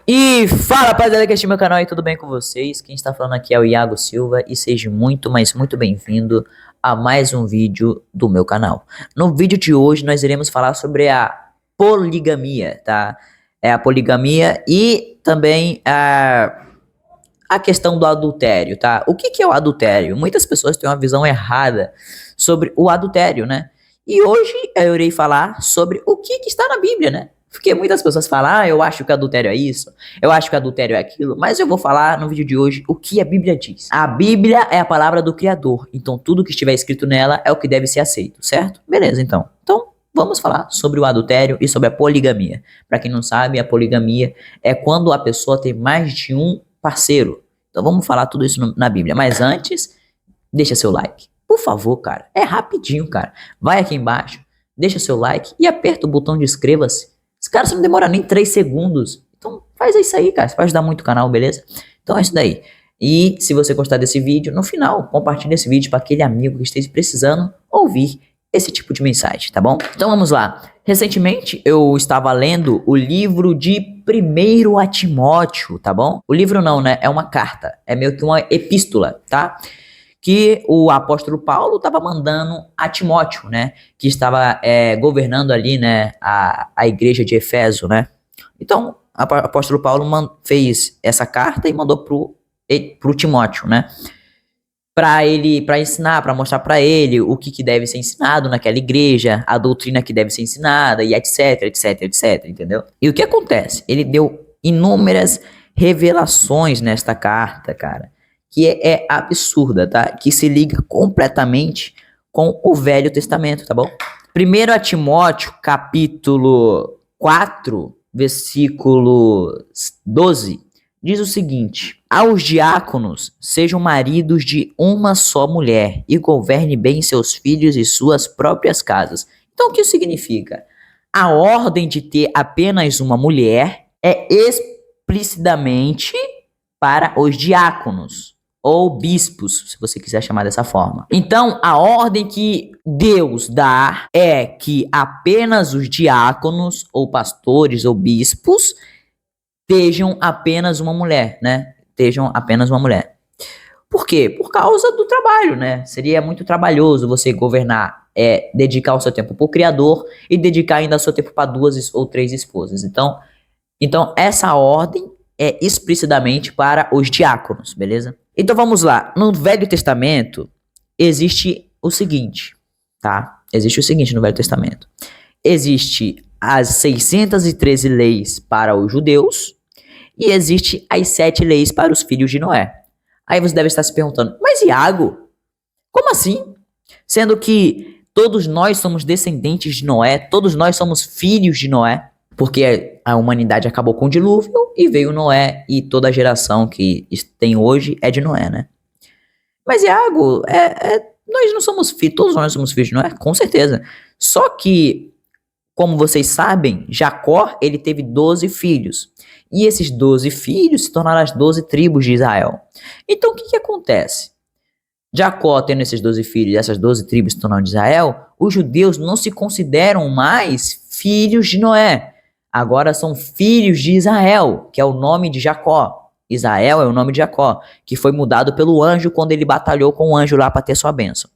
E fala rapaziada que assiste meu canal aí, tudo bem com vocês? Quem está falando aqui é o Iago Silva e seja muito, mas muito bem-vindo a mais um vídeo do meu canal. No vídeo de hoje nós iremos falar sobre a poligamia, tá? É a poligamia e também a questão do adultério, tá? O que é o adultério? Muitas pessoas têm uma visão errada sobre o adultério, né? E hoje eu irei falar sobre o que está na Bíblia, né? Porque muitas pessoas falam, eu acho que adultério é isso, eu acho que adultério é aquilo, mas eu vou falar no vídeo de hoje o que a Bíblia diz. A Bíblia é a palavra do Criador, então tudo que estiver escrito nela é o que deve ser aceito, certo? Beleza, então. Então, vamos falar sobre o adultério e sobre a poligamia. Para quem não sabe, a poligamia é quando a pessoa tem mais de um parceiro. Então vamos falar tudo isso na Bíblia. Mas antes, deixa seu like. Por favor, cara. É rapidinho, cara. Vai aqui embaixo, deixa seu like e aperta o botão de inscreva-se. Esse cara, você não demora nem 3 segundos. Então faz isso aí, cara. Você vai ajudar muito o canal, beleza? Então é isso daí. E se você gostar desse vídeo, no final, compartilhe esse vídeo para aquele amigo que esteja precisando ouvir esse tipo de mensagem, tá bom? Então vamos lá. Recentemente eu estava lendo o livro de 1 a Timóteo, tá bom? O livro não, né? É uma carta. É meio que uma epístola, tá? Que o apóstolo Paulo estava mandando a Timóteo, né? Que estava governando ali, né? A igreja de Efeso, né? Então, o apóstolo Paulo fez essa carta e mandou pro Timóteo, né? Para ensinar, para mostrar para ele o que deve ser ensinado naquela igreja, a doutrina que deve ser ensinada e etc, etc, etc, entendeu? E o que acontece? Ele deu inúmeras revelações nesta carta, cara, que é absurda, tá? Que se liga completamente com o Velho Testamento, tá bom? 1 a Timóteo, capítulo 4, versículo 12, diz o seguinte: aos diáconos sejam maridos de uma só mulher e governe bem seus filhos e suas próprias casas. Então o que isso significa? A ordem de ter apenas uma mulher é explicitamente para os diáconos ou bispos, se você quiser chamar dessa forma. Então, a ordem que Deus dá é que apenas os diáconos, ou pastores, ou bispos, estejam apenas uma mulher, né? Estejam apenas uma mulher. Por quê? Por causa do trabalho, né? Seria muito trabalhoso você governar, dedicar o seu tempo para o Criador e dedicar ainda o seu tempo para 2 ou 3 esposas. Então essa ordem é explicitamente para os diáconos, beleza? Então vamos lá. No Velho Testamento existe o seguinte, tá? Existe o seguinte no Velho Testamento. Existe as 613 leis para os judeus e existe as 7 leis para os filhos de Noé. Aí você deve estar se perguntando, mas Iago, como assim? Sendo que todos nós somos descendentes de Noé, todos nós somos filhos de Noé, porque a humanidade acabou com o dilúvio e veio Noé e toda a geração que tem hoje é de Noé, né? Mas Iago, nós não somos filhos, todos nós somos filhos de Noé, com certeza. Só que, como vocês sabem, Jacó, ele teve 12 filhos. E esses 12 filhos se tornaram as 12 tribos de Israel. Então, o que acontece? Jacó tendo esses 12 filhos e essas 12 tribos se tornando de Israel, os judeus não se consideram mais filhos de Noé. Agora são filhos de Israel, que é o nome de Jacó. Israel é o nome de Jacó, que foi mudado pelo anjo quando ele batalhou com o anjo lá para ter sua bênção.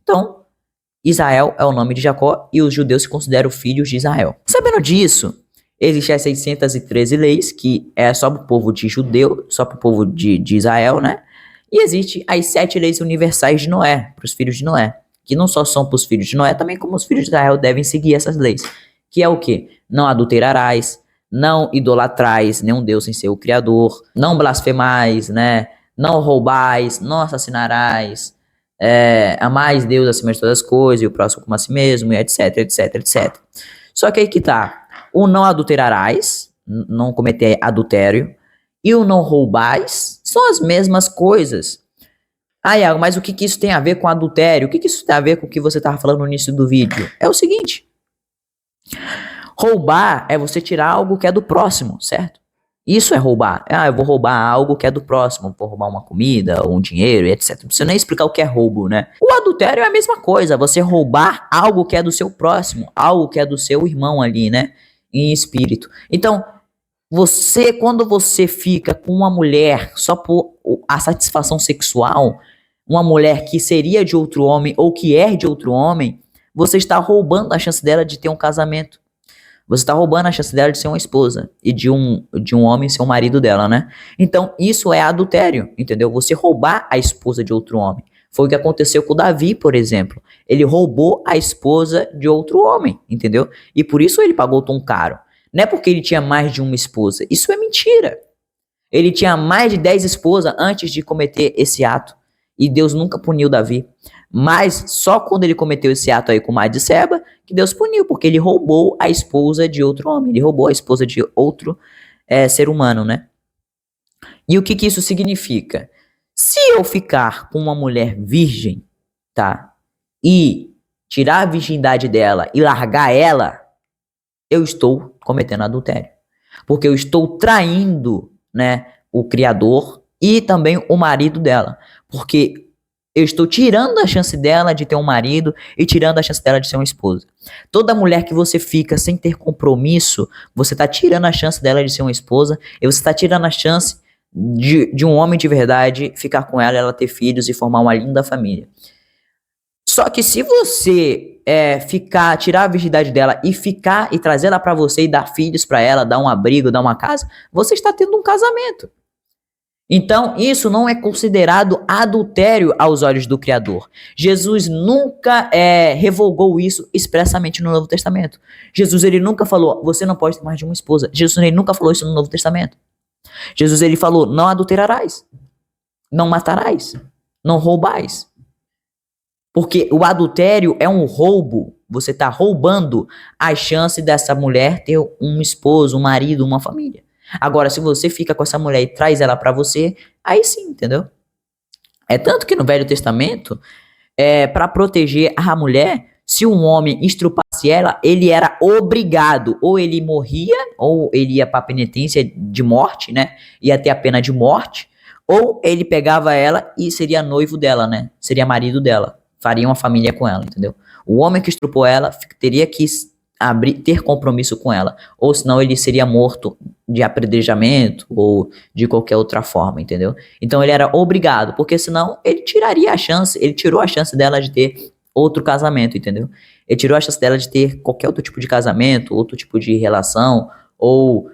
Então, Israel é o nome de Jacó e os judeus se consideram filhos de Israel. Sabendo disso, existem as 613 leis, que é só para o povo de judeu, só para o povo de Israel, né? E existe as 7 leis universais de Noé, para os filhos de Noé, que não só são para os filhos de Noé, também como os filhos de Israel devem seguir essas leis. Que é o quê? Não adulterarás, não idolatrais nenhum Deus sem ser o Criador, não blasfemais, né? Não roubais, não assassinarás, amais Deus acima de todas as coisas e o próximo como a si mesmo, e etc, etc, etc. Só que aí que tá, o não adulterarás, não cometer adultério, e o não roubais são as mesmas coisas. Iago, mas o que isso tem a ver com adultério? O que isso tem a ver com o que você estava falando no início do vídeo? É o seguinte: roubar é você tirar algo que é do próximo, certo? Isso é roubar. Eu vou roubar algo que é do próximo, vou roubar uma comida, ou um dinheiro, etc. Não precisa nem explicar o que é roubo, né? O adultério é a mesma coisa, você roubar algo que é do seu próximo, algo que é do seu irmão ali, né? Em espírito. Então, Quando você fica com uma mulher só por a satisfação sexual, uma mulher que seria de outro homem ou que é de outro homem, você está roubando a chance dela de ter um casamento. Você está roubando a chance dela de ser uma esposa e de um homem ser o marido dela, né? Então, isso é adultério, entendeu? Você roubar a esposa de outro homem. Foi o que aconteceu com o Davi, por exemplo. Ele roubou a esposa de outro homem, entendeu? E por isso ele pagou tão caro. Não é porque ele tinha mais de uma esposa. Isso é mentira. Ele tinha mais de 10 esposas antes de cometer esse ato. E Deus nunca puniu Davi. Mas só quando ele cometeu esse ato aí com Batseba, que Deus puniu, porque ele roubou a esposa de outro homem. Ele roubou a esposa de outro ser humano, né? E o que isso significa? Se eu ficar com uma mulher virgem, tá? E tirar a virgindade dela e largar ela, eu estou cometendo adultério. Porque eu estou traindo, né, o Criador e também o marido dela. Porque eu estou tirando a chance dela de ter um marido e tirando a chance dela de ser uma esposa. Toda mulher que você fica sem ter compromisso, você está tirando a chance dela de ser uma esposa e você está tirando a chance de um homem de verdade ficar com ela, ela ter filhos e formar uma linda família. Só que se você tirar a virgindade dela e trazer ela para você e dar filhos para ela, dar um abrigo, dar uma casa, você está tendo um casamento. Então, isso não é considerado adultério aos olhos do Criador. Jesus nunca revogou isso expressamente no Novo Testamento. Jesus, ele nunca falou, você não pode ter mais de uma esposa. Jesus, ele nunca falou isso no Novo Testamento. Jesus, ele falou, não adulterarás, não matarás, não roubais. Porque o adultério é um roubo. Você está roubando a chance dessa mulher ter um esposo, um marido, uma família. Agora, se você fica com essa mulher e traz ela para você, aí sim, entendeu? É tanto que no Velho Testamento, para proteger a mulher, se um homem estrupasse ela, ele era obrigado, ou ele morria, ou ele ia para a penitência de morte, né? Ia ter a pena de morte, ou ele pegava ela e seria noivo dela, né? Seria marido dela, faria uma família com ela, entendeu? O homem que estrupou ela teria que ter compromisso com ela, ou senão ele seria morto de apedrejamento ou de qualquer outra forma, entendeu? Então ele era obrigado, porque senão ele tirou a chance dela de ter outro casamento, entendeu? Ele tirou a chance dela de ter qualquer outro tipo de casamento, outro tipo de relação, ou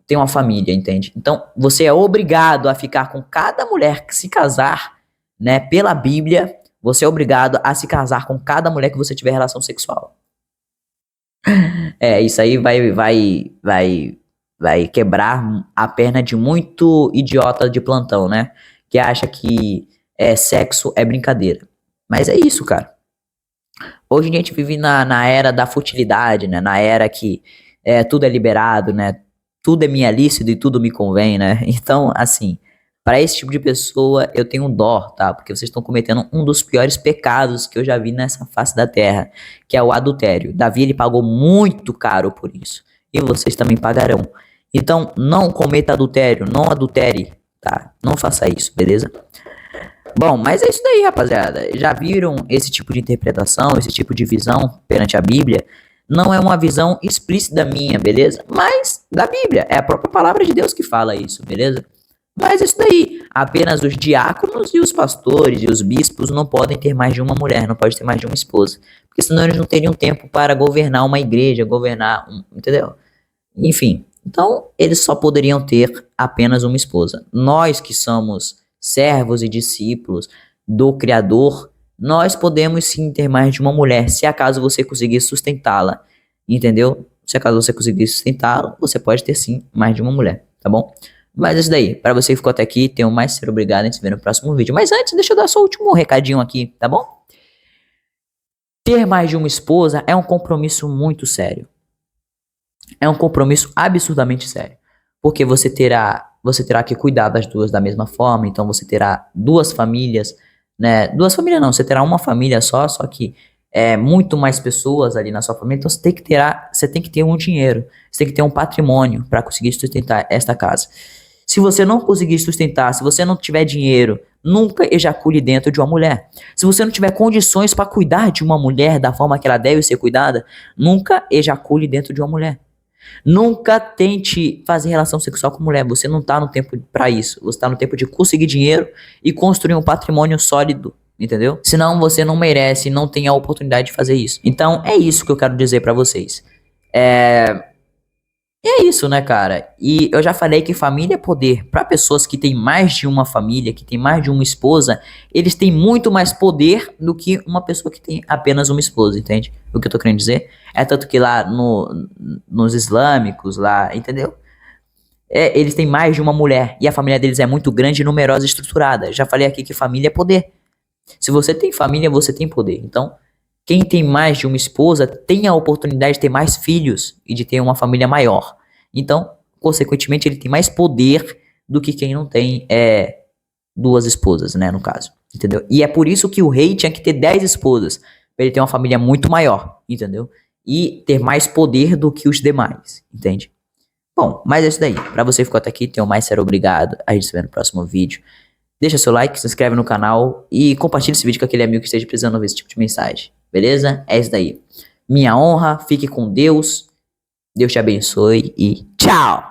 ter uma família, entende? Então você é obrigado a ficar com cada mulher que se casar, né? Pela Bíblia, você é obrigado a se casar com cada mulher que você tiver relação sexual. Isso aí vai quebrar a perna de muito idiota de plantão, né? Que acha que sexo é brincadeira. Mas é isso, cara. Hoje a gente vive na era da futilidade, né? Na era que tudo é liberado, né? Tudo é me lícito e tudo me convém, né? Então, assim, para esse tipo de pessoa eu tenho dó, tá? Porque vocês estão cometendo um dos piores pecados que eu já vi nessa face da terra, que é o adultério. Davi, ele pagou muito caro por isso. E vocês também pagarão. Então, não cometa adultério, não adultere, tá? Não faça isso, beleza? Bom, mas é isso daí, rapaziada. Já viram esse tipo de interpretação, esse tipo de visão perante a Bíblia? Não é uma visão explícita minha, beleza? Mas da Bíblia, é a própria palavra de Deus que fala isso, beleza? Mas isso daí, apenas os diáconos e os pastores e os bispos não podem ter mais de uma mulher, não pode ter mais de uma esposa. Porque senão eles não teriam tempo para governar uma igreja, entendeu? Enfim, então eles só poderiam ter apenas uma esposa. Nós que somos servos e discípulos do Criador, nós podemos sim ter mais de uma mulher, se acaso você conseguir sustentá-la, entendeu? Se acaso você conseguir sustentá-la, você pode ter sim mais de uma mulher, tá bom? Mas é isso daí, para você que ficou até aqui, tenho mais ser obrigado em se ver no próximo vídeo. Mas antes, deixa eu dar só o último recadinho aqui, tá bom? Ter mais de uma esposa é um compromisso muito sério. É um compromisso absurdamente sério. Porque você terá que cuidar das duas da mesma forma, então você terá duas famílias, né? Duas famílias não, você terá uma família só que muito mais pessoas ali na sua família, então você tem que ter um dinheiro, você tem que ter um patrimônio para conseguir sustentar esta casa. Se você não conseguir sustentar, se você não tiver dinheiro, nunca ejacule dentro de uma mulher. Se você não tiver condições para cuidar de uma mulher da forma que ela deve ser cuidada, nunca ejacule dentro de uma mulher. Nunca tente fazer relação sexual com mulher. Você não tá no tempo pra isso. Você tá no tempo de conseguir dinheiro e construir um patrimônio sólido. Entendeu? Senão você não merece, não tem a oportunidade de fazer isso. Então é isso que eu quero dizer pra vocês. E é isso, né, cara? E eu já falei que família é poder. Para pessoas que têm mais de uma família, que têm mais de uma esposa, eles têm muito mais poder do que uma pessoa que tem apenas uma esposa, entende? O que eu tô querendo dizer? É tanto que lá nos islâmicos, lá, entendeu? Eles têm mais de uma mulher e a família deles é muito grande, numerosa e estruturada. Já falei aqui que família é poder. Se você tem família, você tem poder. Então, quem tem mais de uma esposa tem a oportunidade de ter mais filhos e de ter uma família maior. Então, consequentemente, ele tem mais poder do que quem não tem duas esposas, né, no caso. Entendeu? E é por isso que o rei tinha que ter 10 esposas, para ele ter uma família muito maior, entendeu? E ter mais poder do que os demais, entende? Bom, mas é isso daí. Pra você que ficou até aqui, tenho mais ser obrigado. A gente se vê no próximo vídeo. Deixa seu like, se inscreve no canal e compartilha esse vídeo com aquele amigo que esteja precisando ouvir esse tipo de mensagem. Beleza? É isso daí. Minha honra, fique com Deus. Deus te abençoe e tchau!